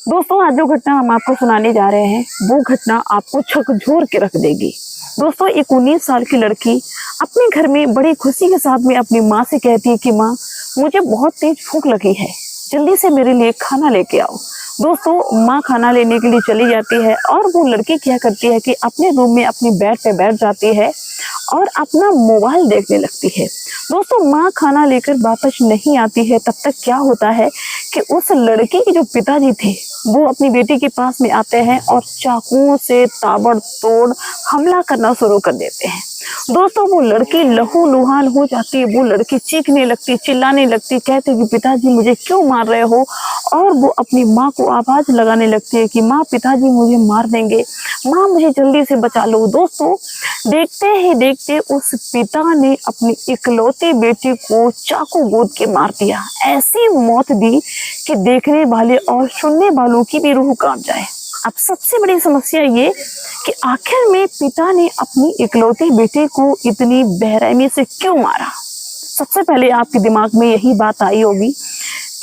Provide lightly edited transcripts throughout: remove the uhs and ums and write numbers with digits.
दोस्तों आज जो घटना हम आपको सुनाने जा रहे हैं वो घटना आपको झकझोर के रख देगी। दोस्तों एक 19 साल की लड़की अपने घर में बड़ी खुशी के साथ में अपनी माँ से कहती है कि माँ मुझे बहुत तेज भूख लगी है, जल्दी से मेरे लिए खाना लेके आओ। दोस्तों माँ खाना लेने के लिए चली जाती है और वो लड़की क्या करती है कि अपने रूम में अपनी बेड पे बैठ जाती है और अपना मोबाइल देखने लगती है। दोस्तों माँ खाना लेकर वापस नहीं आती है, तब तक क्या होता है कि उस लड़की के जो पिताजी थे वो अपनी बेटी के पास में आते हैं और चाकुओं से ताबड़तोड़ हमला करना शुरू कर देते हैं। दोस्तों वो लड़की लहूलुहान हो जाती है, वो लड़की चीखने लगती, चिल्लाने लगती, कहती कि पिताजी मुझे क्यों मार रहे हो, और वो अपनी माँ को आवाज लगाने लगती है कि माँ पिताजी मुझे मार देंगे, माँ मुझे जल्दी से बचा लो। दोस्तों देखते ही देखते उस पिता ने अपनी इकलौती बेटी को चाकू गोद के मार दिया। ऐसी मौत दी कि देखने वाले और सुनने वालों की भी रूह कांप जाए। अब सबसे बड़ी समस्या ये कि आखिर में पिता ने अपनी इकलौती बेटी को इतनी बेरहमी से क्यों मारा। सबसे पहले आपके दिमाग में यही बात आई होगी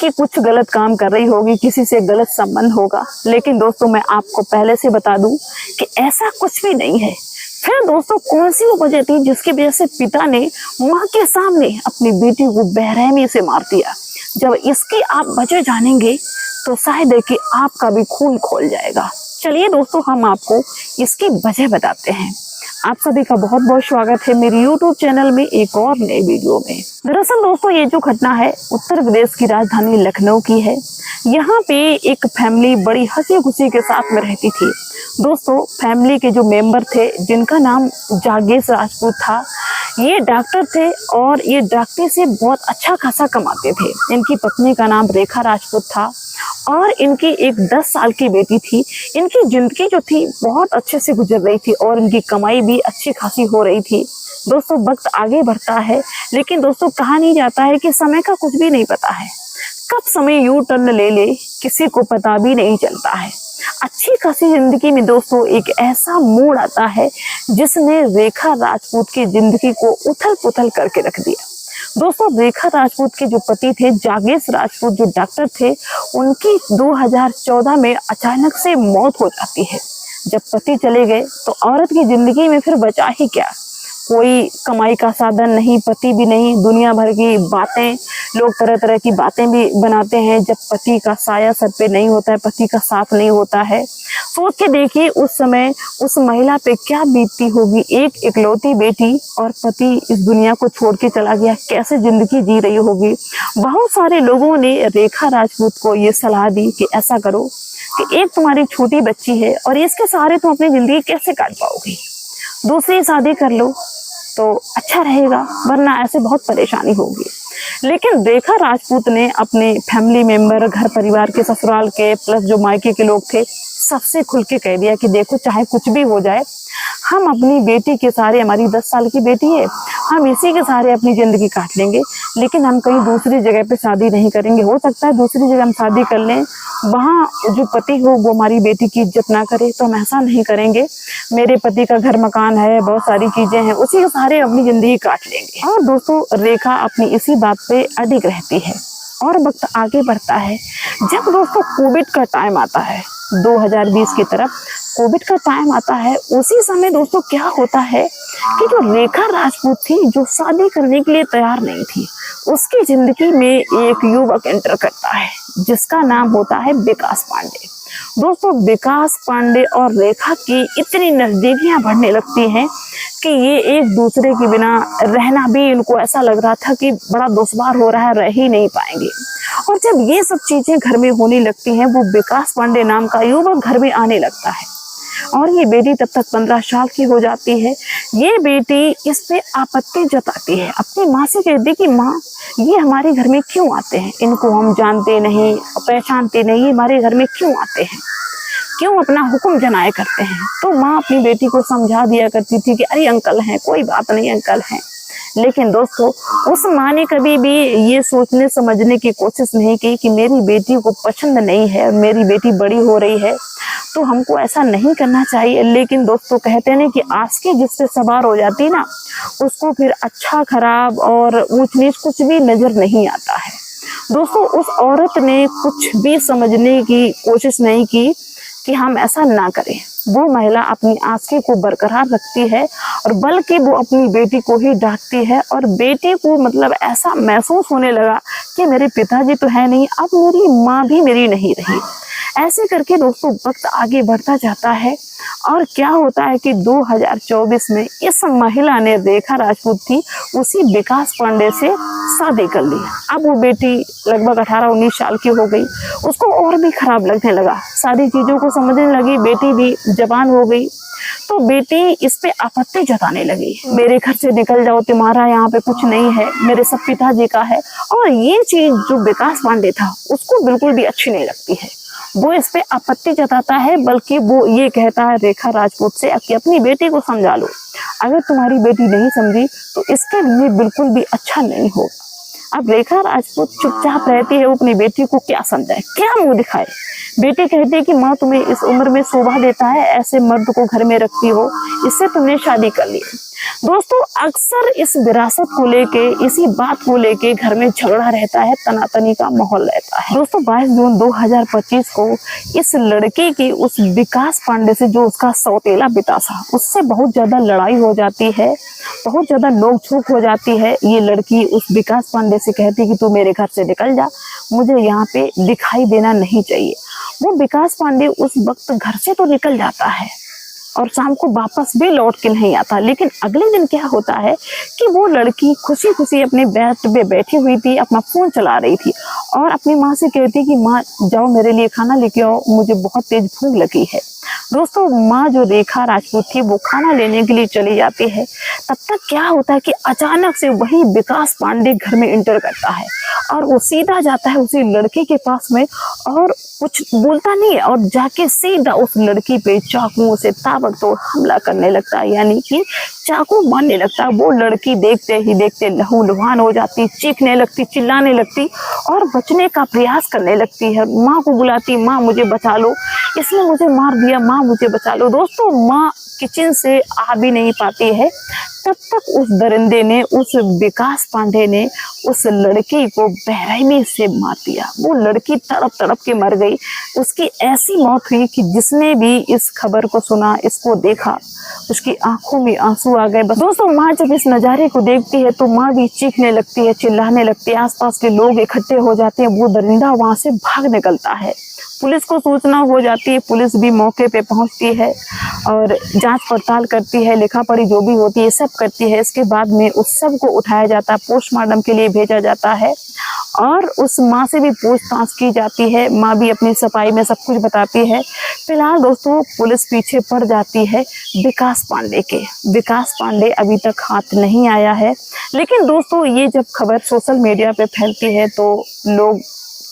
कि कुछ गलत काम कर रही होगी, किसी से गलत संबंध होगा, लेकिन दोस्तों मैं आपको पहले से बता दूं कि ऐसा कुछ भी नहीं है। फिर दोस्तों कौन सी वो वजह थी जिसकी वजह से पिता ने माँ के सामने अपनी बेटी को बेरहमी से मार दिया। जब इसकी आप वजह जानेंगे तो शायद है कि आपका भी खून खोल जाएगा। चलिए दोस्तों हम आपको इसकी वजह बताते हैं। आप सभी का बहुत बहुत स्वागत है मेरी YouTube चैनल में एक और नए वीडियो में। दरअसल दोस्तों ये जो घटना है उत्तर प्रदेश की राजधानी लखनऊ की है। यहाँ पे एक फैमिली बड़ी हंसी खुशी के साथ में रहती थी। दोस्तों फैमिली के जो मेंबर थे जिनका नाम जागेश राजपूत था, ये डॉक्टर थे और ये डॉक्टरी से बहुत अच्छा खासा कमाते थे। इनकी पत्नी का नाम रेखा राजपूत था और इनकी एक 10 साल की बेटी थी। इनकी जिंदगी जो थी बहुत अच्छे से गुजर रही थी और इनकी कमाई भी अच्छी खासी हो रही थी। दोस्तों वक्त आगे बढ़ता है, लेकिन दोस्तों कहा नहीं जाता है कि समय का कुछ भी नहीं पता है, कब समय यू टर्न ले ले किसी को पता भी नहीं चलता है। अच्छी खासी जिंदगी में दोस्तों एक ऐसा मोड़ आता है जिसने रेखा राजपूत की जिंदगी को उथल पुथल करके रख दिया। दोस्तों रेखा राजपूत के जो पति थे जागेश राजपूत जो डॉक्टर थे, उनकी 2014 में अचानक से मौत हो जाती है। जब पति चले गए तो औरत की जिंदगी में फिर बचा ही क्या, कोई कमाई का साधन नहीं, पति भी नहीं, दुनिया भर की बातें, लोग तरह तरह की बातें भी बनाते हैं। जब पति का साया सर पे नहीं होता है, पति का साथ नहीं होता है, सोच के देखिए उस समय उस महिला पे क्या बीतती होगी। एक इकलौती बेटी और पति इस दुनिया को छोड़ के चला गया, कैसे जिंदगी जी रही होगी। बहुत सारे लोगों ने रेखा राजपूत को ये सलाह दी कि ऐसा करो कि एक तुम्हारी छोटी बच्ची है और इसके सहारे तुम अपनी जिंदगी कैसे काट पाओगी, दूसरी शादी कर लो तो अच्छा रहेगा, वरना ऐसे बहुत परेशानी होगी। लेकिन रेखा राजपूत ने अपने फैमिली मेंबर, घर परिवार के, ससुराल के प्लस जो मायके के लोग थे, सबसे खुल के कह दिया कि देखो चाहे कुछ भी हो जाए, हम अपनी बेटी के सहारे, हमारी 10 साल की बेटी है, हम इसी के सहारे अपनी जिंदगी काट लेंगे, लेकिन हम कहीं दूसरी जगह पे शादी नहीं करेंगे। हो सकता है दूसरी जगह हम शादी कर लें, वहाँ जो पति हो वो हमारी बेटी की इज्जत ना करे, तो हम ऐसा नहीं करेंगे। मेरे पति का घर मकान है, बहुत सारी चीजें हैं, उसी के सहारे अपनी जिंदगी काट लेंगे। और दोस्तों रेखा अपनी इसी बात पे अडिग रहती है और वक्त आगे बढ़ता है। जब दोस्तों कोविड का टाइम आता है, 2020 की तरफ कोविड का टाइम आता है, उसी समय दोस्तों क्या होता है कि जो रेखा राजपूत थी, जो शादी करने के लिए तैयार नहीं थी, उसकी जिंदगी में एक युवक एंटर करता है जिसका नाम होता है विकास पांडे। दोस्तों विकास पांडे और रेखा की इतनी नजदीकियां बढ़ने लगती हैं कि ये एक दूसरे के बिना रहना भी इनको ऐसा लग रहा था कि बड़ा दुश्वार हो रहा है, रह ही नहीं पाएंगे। और जब ये सब चीजें घर में होने लगती हैं, वो विकास पांडे नाम का युवक घर में आने लगता है और ये बेटी तब तक 15 साल की हो जाती है। ये बेटी इस पे आपत्ति जताती है, अपनी माँ से कहती कि माँ ये हमारे घर में क्यों आते हैं, इनको हम जानते नहीं, पहचानते नहीं, ये हमारे घर में क्यों आते हैं, क्यों अपना हुक्म जनाया करते हैं। तो माँ अपनी बेटी को समझा दिया करती थी कि अरे अंकल हैं, कोई बात नहीं अंकल हैं। लेकिन दोस्तों उस माँ ने कभी भी ये सोचने समझने की कोशिश नहीं की कि मेरी बेटी को पसंद नहीं है, मेरी बेटी बड़ी हो रही है तो हमको ऐसा नहीं करना चाहिए। लेकिन दोस्तों कहते हैं कि आस की जिससे सवार हो जाती ना, उसको फिर अच्छा खराब और ऊंच नीच कुछ भी नजर नहीं आता है। दोस्तों उस औरत ने कुछ भी समझने की कोशिश नहीं की कि हम ऐसा ना करें। वो महिला अपनी आंखें को बरकरार रखती है और बल्कि वो अपनी बेटी को ही डांटती है और बेटी को मतलब ऐसा महसूस होने लगा कि मेरे पिताजी तो है नहीं, अब मेरी माँ भी मेरी नहीं रही। ऐसे करके दोस्तों वक्त आगे बढ़ता जाता है और क्या होता है कि 2024 में इस महिला ने, रेखा राजपूत थी, उसी विकास पांडे से शादी कर ली। अब वो बेटी लगभग 18-19 साल की हो गई। उसको और भी खराब लगने लगा, सारी चीजों को समझने लगी, बेटी भी जवान हो गई। तो बेटी इस पे आपत्ति जताने लगी, मेरे घर से निकल जाओ, तुम्हारा यहाँ पे कुछ नहीं है, मेरे सब पिताजी का है। और ये चीज जो विकास पांडे था उसको बिल्कुल भी अच्छी नहीं लगती है। वो इस पे आपत्ति जताता है, बल्कि वो ये कहता है रेखा राजपूत से कि अपनी बेटी को समझा लो, अगर तुम्हारी बेटी नहीं समझी तो इसके लिए बिल्कुल भी अच्छा नहीं होगा। अब रेखा राजपूत चुपचाप रहती है, वो अपनी बेटी को क्या समझाए, क्या मुंह दिखाए। बेटी कहती है कि माँ तुम्हें इस उम्र में शोभा देता है, ऐसे मर्द को घर में रखती हो, इससे तुमने शादी कर ली। दोस्तों अक्सर इस विरासत को लेके, इसी बात को लेके घर में झगड़ा रहता है, तनातनी का माहौल रहता है। दोस्तों 22 जून 2025 को इस लड़के की उस विकास पांडे से, जो उसका सौतेला पिता था, उससे बहुत ज्यादा लड़ाई हो जाती है, बहुत ज्यादा नोक-झोंक हो जाती है। ये लड़की उस विकास पांडे से कहती कि तू मेरे घर से निकल जा, मुझे यहाँ पे दिखाई देना नहीं चाहिए। वो विकास पांडे उस वक्त घर से तो निकल जाता है और शाम को वापस भी लौट के नहीं आता। लेकिन अगले दिन क्या होता है कि वो लड़की खुशी खुशी अपने बेड पे बैठी हुई थी, अपना फोन चला रही थी और अपनी माँ से कहती कि माँ जाओ मेरे लिए खाना लेके आओ, मुझे बहुत तेज भूख लगी है। दोस्तों माँ जो रेखा राजपूत थी वो खाना लेने के लिए चली जाती है। तब तक क्या होता है कि अचानक से वही विकास पांडे घर में एंटर करता है और वो सीधा जाता है उसी लड़के के पास में और कुछ बोलता नहीं है और जाके सीधा उस लड़की पे चाकुओं से ताबड़तोड़ हमला करने लगता है, यानी कि चाकू मारने लगता है। वो लड़की देखते ही देखते लहूलुहान हो जाती, चीखने लगती, चिल्लाने लगती और बचने का प्रयास करने लगती है। माँ को बुलाती, माँ मुझे बचा लो, इसने मुझे मार दिया, माँ मुझे बचा लो। दोस्तों माँ किचन से आ भी नहीं पाती है, तब तक उस दरिंदे ने, उस विकास पांडे ने उस लड़की को बेरहमी से मार दिया। वो लड़की तड़प तड़प के मर गई। उसकी ऐसी मौत हुई कि जिसने भी इस खबर को सुना, इसको देखा, उसकी आंखों में आंसू आ गए। दोस्तों माँ जब इस नज़ारे को देखती है तो माँ भी चीखने लगती है, चिल्लाने लगती है, आसपास के लोग इकट्ठे हो जाते हैं। वो दरिंदा वहां से भाग निकलता है। पुलिस को सूचना हो जाती है, पुलिस भी मौके पे पहुंचती है और जांच पड़ताल करती है, लिखा पढ़ी जो भी होती है सब करती है। इसके बाद में उस सब को उठाया जाता है, पोस्टमार्टम के लिए भेजा जाता है और उस माँ से भी पूछताछ की जाती है। माँ भी अपनी सफाई में सब कुछ बताती है। फिलहाल दोस्तों पुलिस पीछे पड़ जाती है विकास पांडे के। विकास पांडे अभी तक हाथ नहीं आया है। लेकिन दोस्तों ये जब खबर सोशल मीडिया पे फैलती है तो लोग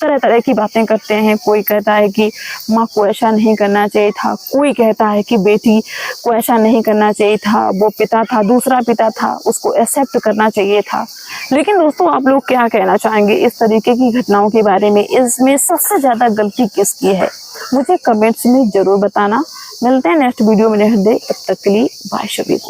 तरह तरह की बातें करते हैं। कोई कहता है कि माँ को ऐसा नहीं करना चाहिए था, कोई कहता है कि बेटी को ऐसा नहीं करना चाहिए था, वो पिता था, दूसरा पिता था, उसको एक्सेप्ट करना चाहिए था। लेकिन दोस्तों आप लोग क्या कहना चाहेंगे इस तरीके की घटनाओं के बारे में? इसमें सबसे ज़्यादा गलती किसकी है मुझे कमेंट्स में ज़रूर बताना। मिलते हैं नेक्स्ट वीडियो में, तब तक के लिए बाय सभी को।